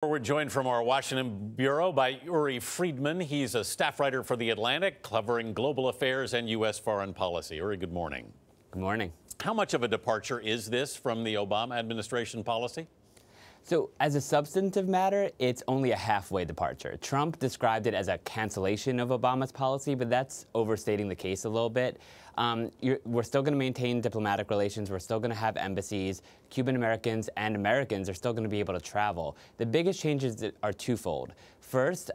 We're joined from our Washington bureau by Uri Friedman. He's a staff writer for The Atlantic, covering global affairs and U.S. foreign policy. Uri, good morning. Good morning. How much of a departure is this from the Obama administration policy? So as a substantive matter, it's only a halfway departure. Trump described it as a cancellation of Obama's policy, but that's overstating the case a little bit. We're still going to maintain diplomatic relations. We're still going to have embassies. Cuban Americans and Americans are still going to be able to travel. The biggest changes are twofold. First,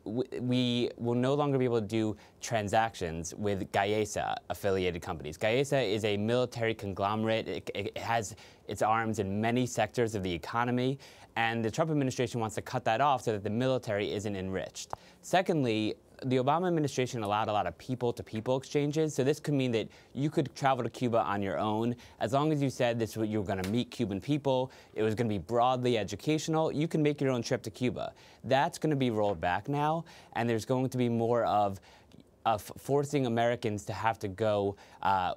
we will no longer be able to do transactions with Gaesa-affiliated companies. Gaesa is a military conglomerate. It has its arms in many sectors of the economy, and the Trump administration wants to cut that off so that the military isn't enriched. Secondly, the Obama administration allowed a lot of people-to-people exchanges, so this could mean that you could travel to Cuba on your own. As long as you said you were going to meet Cuban people, it was going to be broadly educational, you can make your own trip to Cuba. That's going to be rolled back now, and there's going to be more of forcing Americans to have to go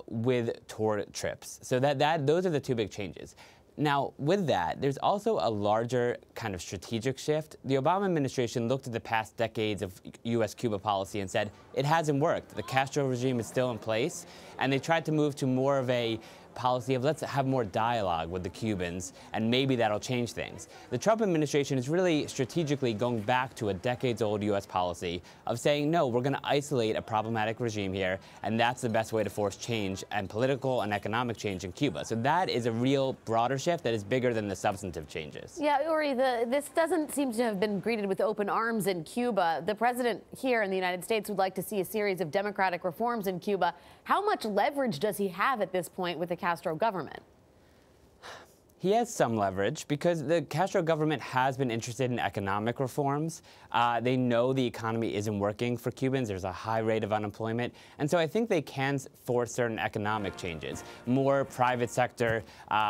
with tour trips. So those are the two big changes. Now, with that, there's also a larger kind of strategic shift. The Obama administration looked at the past decades of U.S.-Cuba policy and said, it hasn't worked. The Castro regime is still in place, and they tried to move to more of a policy of let's have more dialogue with the Cubans, and maybe that'll change things. The Trump administration is really strategically going back to a decades-old U.S. policy of saying, no, we're going to isolate a problematic regime here, and that's the best way to force change and political and economic change in Cuba. So that is a real broader shift that is bigger than the substantive changes. Yeah, Uri, this doesn't seem to have been greeted with open arms in Cuba. The president here in the United States would like to see a series of democratic reforms in Cuba. How much leverage does he have at this point with the Castro government? He has some leverage because the Castro government has been interested in economic reforms. They know the economy isn't working for Cubans. There's a high rate of unemployment. And so I think they can force certain economic changes, more private sector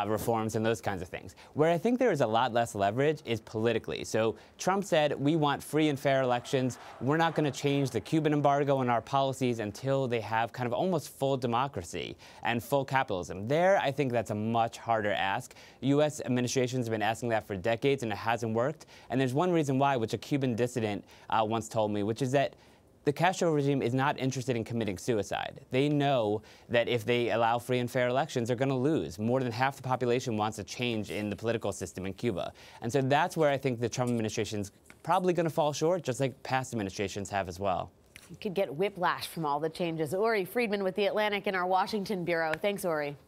reforms and those kinds of things. Where I think there is a lot less leverage is politically. So Trump said, we want free and fair elections. We're not going to change the Cuban embargo and our policies until they have kind of almost full democracy and full capitalism. There, I think that's a much harder ask. U.S. administrations have been asking that for decades, and it hasn't worked. And there's one reason why, which a Cuban dissident once told me, which is that the Castro regime is not interested in committing suicide. They know that if they allow free and fair elections, they're going to lose. More than half the population wants a change in the political system in Cuba. And so that's where I think the Trump administration's probably going to fall short, just like past administrations have as well. You could get whiplash from all the changes. Uri Friedman with The Atlantic in our Washington bureau. Thanks, Uri.